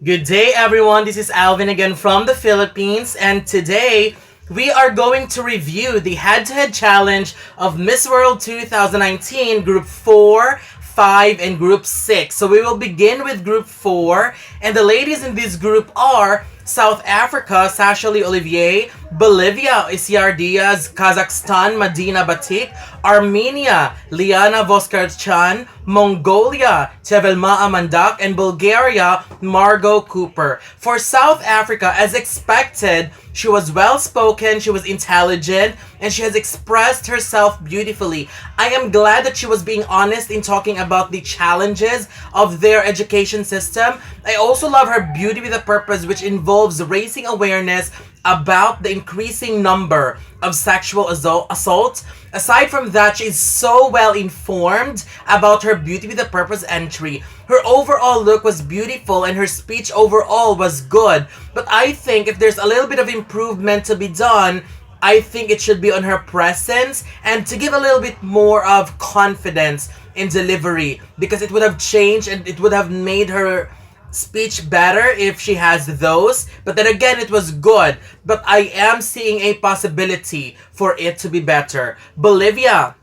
Good day, everyone. This is Alvin again from the Philippines, and today we are going to review the head-to-head challenge of Miss World 2019 Group 4, 5, and Group 6. So we will begin with Group 4, and the ladies in this group are South Africa, Sasha Olivier, Bolivia, Iciar Diaz, Kazakhstan, Madina Batyk, Armenia, Liana Voskerchyan, Mongolia, Tsevelmaa Mandakh, and Bulgaria, Margo Cooper. For South Africa, as expected, she was well-spoken, she was intelligent, and she has expressed herself beautifully. I am glad that she was being honest in talking about the challenges of their education system. I also love her beauty with a purpose, which involves raising awareness about the increasing number of sexual assaults. Aside from that, she is so well informed about her Beauty with a Purpose entry. Her overall look was beautiful and her speech overall was good. But I think if there's a little bit of improvement to be done, I think it should be on her presence and to give a little bit more of confidence in delivery, because it would have changed and it would have made her speech better if she has those. But then again, it was good, but I am seeing a possibility for it to be better. Bolivia,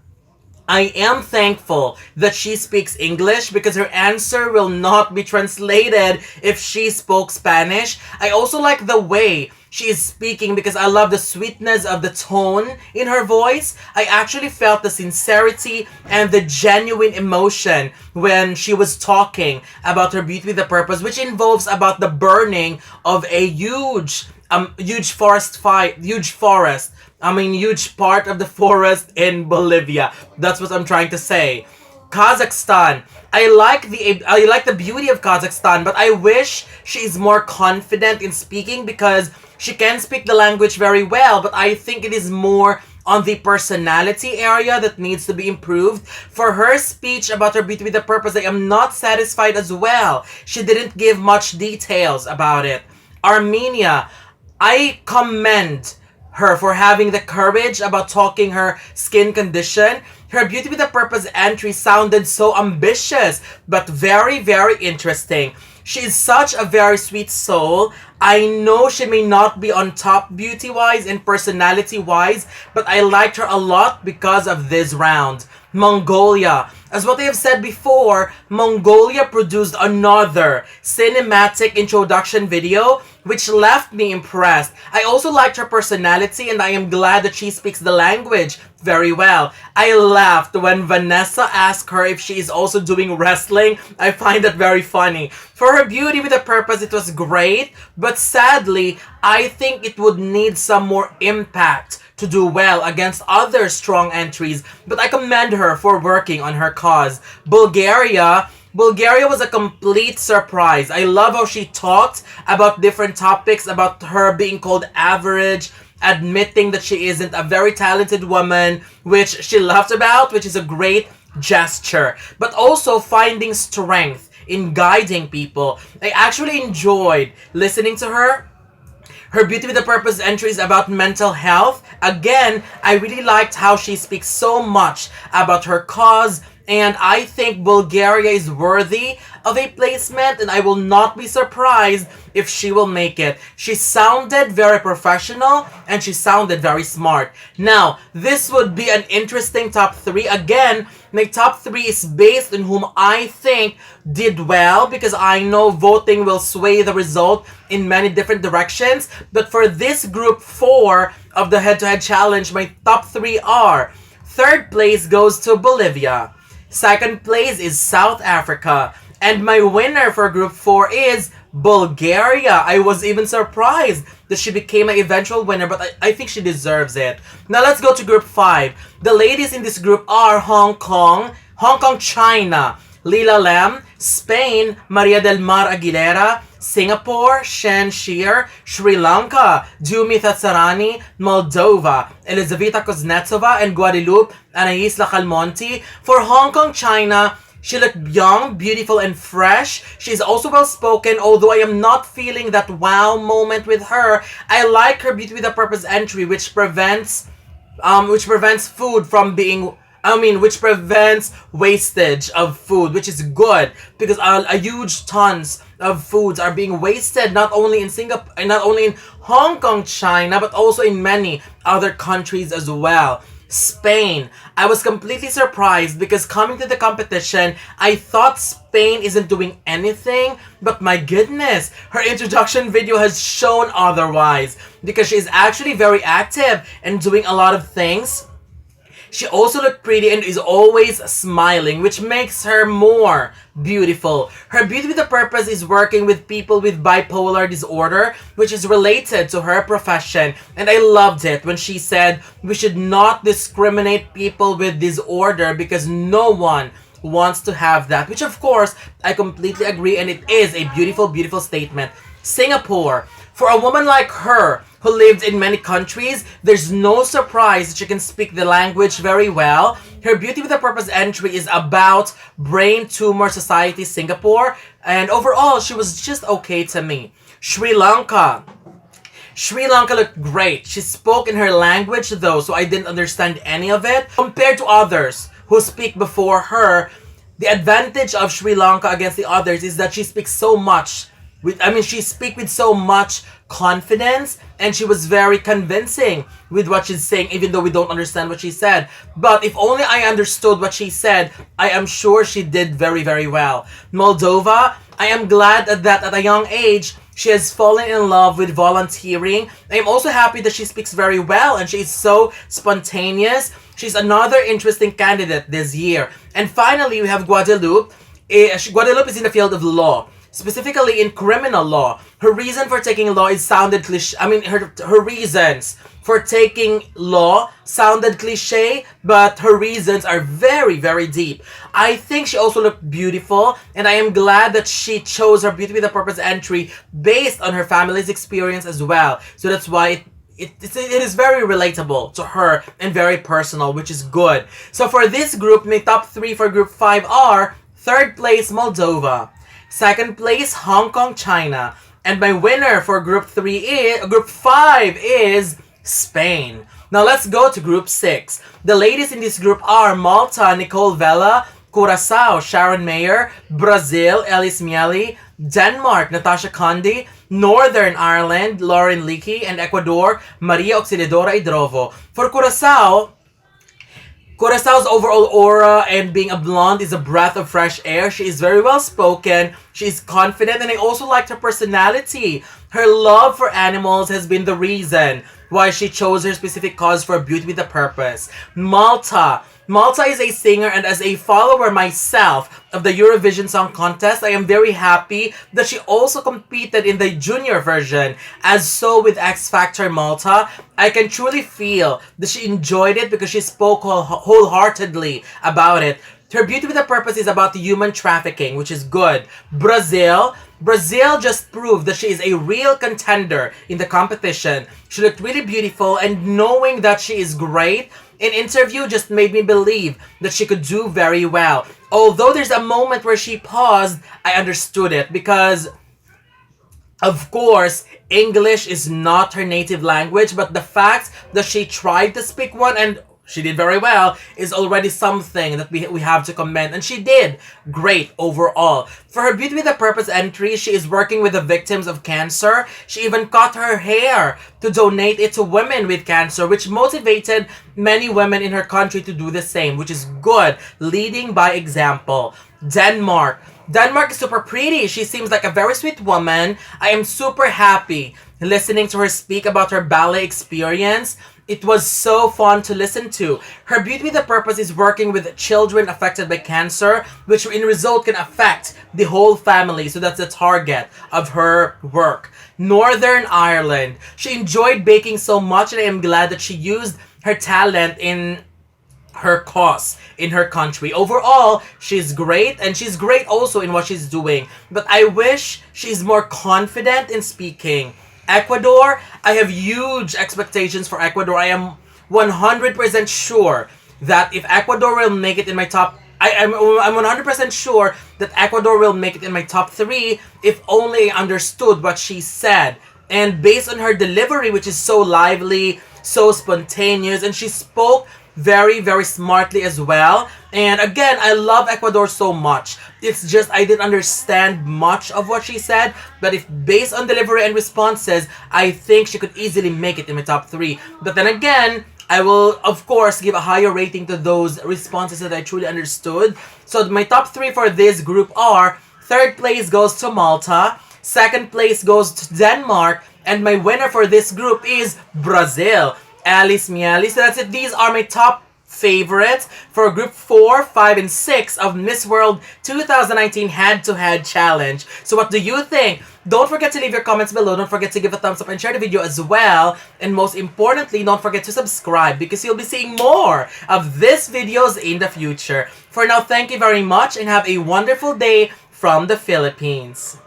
I am thankful that she speaks English because her answer will not be translated if she spoke Spanish. I also like the way she is speaking because I love the sweetness of the tone in her voice. I actually felt the sincerity and the genuine emotion when she was talking about her Beauty with a Purpose, which involves about the burning of a huge part of the forest in Bolivia. That's what I'm trying to say. Kazakhstan. I like the beauty of Kazakhstan, but I wish she is more confident in speaking because she can speak the language very well, but I think it is more on the personality area that needs to be improved. For her speech about her Beauty with a Purpose, I am not satisfied as well. She didn't give much details about it. Armenia. I commend her for having the courage about talking her skin condition. Her Beauty with a Purpose entry sounded so ambitious, but very, very interesting. She is such a very sweet soul. I know she may not be on top beauty-wise and personality-wise, but I liked her a lot because of this round. Mongolia. As what I have said before, Mongolia produced another cinematic introduction video which left me impressed. I also liked her personality and I am glad that she speaks the language very well. I laughed when Vanessa asked her if she is also doing wrestling. I find that very funny. For her Beauty with a Purpose, it was great, but sadly, I think it would need some more impact to do well against other strong entries, but I commend her for working on her cause. Bulgaria was a complete surprise. I love how she talked about different topics, about her being called average, admitting that she isn't a very talented woman, which she laughed about, which is a great gesture, but also finding strength in guiding people. I actually enjoyed listening to her. Her Beauty with a Purpose entries about mental health. Again, I really liked how she speaks so much about her cause, and I think Bulgaria is worthy of a placement, and I will not be surprised if she will make it. She sounded very professional, and she sounded very smart. Now, this would be an interesting top 3. Again, my top 3 is based on whom I think did well, because I know voting will sway the result in many different directions. But for this group 4 of the head-to-head challenge, my top 3 are: third place goes to Bolivia. Second place is South Africa. And my winner for group 4 is Bulgaria. I was even surprised that she became an eventual winner, but I think she deserves it. Now let's go to group 5. The ladies in this group are Hong Kong, China, Lila Lam, Spain, Maria del Mar Aguilera, Singapore, Sheen, Cher, Sri Lanka, Dewmi, Moldova, Elizaveta, Kuznitova, and Guadeloupe, Anais, Lacalmontie. For Hong Kong, China, she looked young, beautiful, and fresh. She's also well-spoken, although I am not feeling that wow moment with her. I like her Beauty with a Purpose entry, which prevents food from being which prevents wastage of food, which is good because a huge tons of foods are being wasted not only in Singapore, not only in Hong Kong, China, but also in many other countries as well. Spain. I was completely surprised because coming to the competition, I thought Spain isn't doing anything, but my goodness, her introduction video has shown otherwise because she's actually very active and doing a lot of things. She also looked pretty and is always smiling, which makes her more beautiful. Her beauty with a purpose is working with people with bipolar disorder, which is related to her profession. And I loved it when she said we should not discriminate people with disorder because no one wants to have that. Which of course, I completely agree, and it is a beautiful, beautiful statement. Singapore. For a woman like her, who lived in many countries, there's no surprise that she can speak the language very well. Her Beauty with a Purpose entry is about Brain Tumor Society Singapore, and overall, she was just okay to me. Sri Lanka. Sri Lanka looked great. She spoke in her language though, so I didn't understand any of it. Compared to others who speak before her, the advantage of Sri Lanka against the others is that she speaks so much. She speaks with so much confidence, and she was very convincing with what she's saying, even though we don't understand what she said. But if only I understood what she said, I am sure she did very, very well. Moldova, I am glad that at a young age, she has fallen in love with volunteering. I am also happy that she speaks very well and she is so spontaneous. She's another interesting candidate this year. And finally, we have Guadeloupe. Guadeloupe is in the field of law, specifically in criminal law. Her reason for taking law is sounded cliche. Her reasons for taking law sounded cliche, but her reasons are very, very deep. I think she also looked beautiful, and I am glad that she chose her Beauty with a Purpose entry based on her family's experience as well. So that's why it is very relatable to her and very personal, which is good. So for this group, my top 3 for group 5 are 3rd place, Moldova. 2nd place, Hong Kong, China. And my winner for group 5 is Spain. Now let's go to group 6. The ladies in this group are Malta, Nicole, Vella, Curacao, Sharon, Meyer, Brazil, Elis, Miele, Denmark, Natasja, Kunde, Northern Ireland, Lauren, Leckey, and Ecuador, Maria Auxiliadora, Idrovo. For Curaçao's overall aura and being a blonde is a breath of fresh air. She is very well spoken. She is confident, and I also liked her personality. Her love for animals has been the reason why she chose her specific cause for Beauty with a Purpose. Malta. Malta is a singer, and as a follower myself of the Eurovision Song Contest, I am very happy that she also competed in the junior version. As so with X Factor Malta, I can truly feel that she enjoyed it because she spoke wholeheartedly about it. Her Beauty with a Purpose is about the human trafficking, which is good. Brazil just proved that she is a real contender in the competition. She looked really beautiful, and knowing that she is great in interview just made me believe that she could do very well. Although there's a moment where she paused, I understood it because, of course, English is not her native language, but the fact that she tried to speak one and she did very well is already something that we have to commend, and she did great overall. For her Beauty with a Purpose entry, she is working with the victims of cancer. She even cut her hair to donate it to women with cancer, which motivated many women in her country to do the same, which is good, leading by example. Denmark is super pretty. She seems like a very sweet woman. I am super happy listening to her speak about her ballet experience. It was so fun to listen to. Her Beauty with a Purpose is working with children affected by cancer, which in result can affect the whole family. So that's the target of her work. Northern Ireland. She enjoyed baking so much, and I am glad that she used her talent in her cause in her country. Overall, she's great, and she's great also in what she's doing. But I wish she's more confident in speaking. Ecuador, I have huge expectations for Ecuador. I am 100% sure that if Ecuador will make it in my top, I'm 100% sure that Ecuador will make it in my top 3 if only I understood what she said. And based on her delivery, which is so lively, so spontaneous, and she spoke very, very smartly as well. And again, I love Ecuador so much. It's just I didn't understand much of what she said, but if based on delivery and responses, I think she could easily make it in my top 3. But then again, I will, of course, give a higher rating to those responses that I truly understood. So my top 3 for this group are, third place goes to Malta, second place goes to Denmark, and my winner for this group is Brazil. Elis, Miele. So that's it. These are my top favorites for Group 4, 5, and 6 of Miss World 2019 Head-to-Head Challenge. So what do you think? Don't forget to leave your comments below. Don't forget to give a thumbs up and share the video as well. And most importantly, don't forget to subscribe because you'll be seeing more of these videos in the future. For now, thank you very much and have a wonderful day from the Philippines.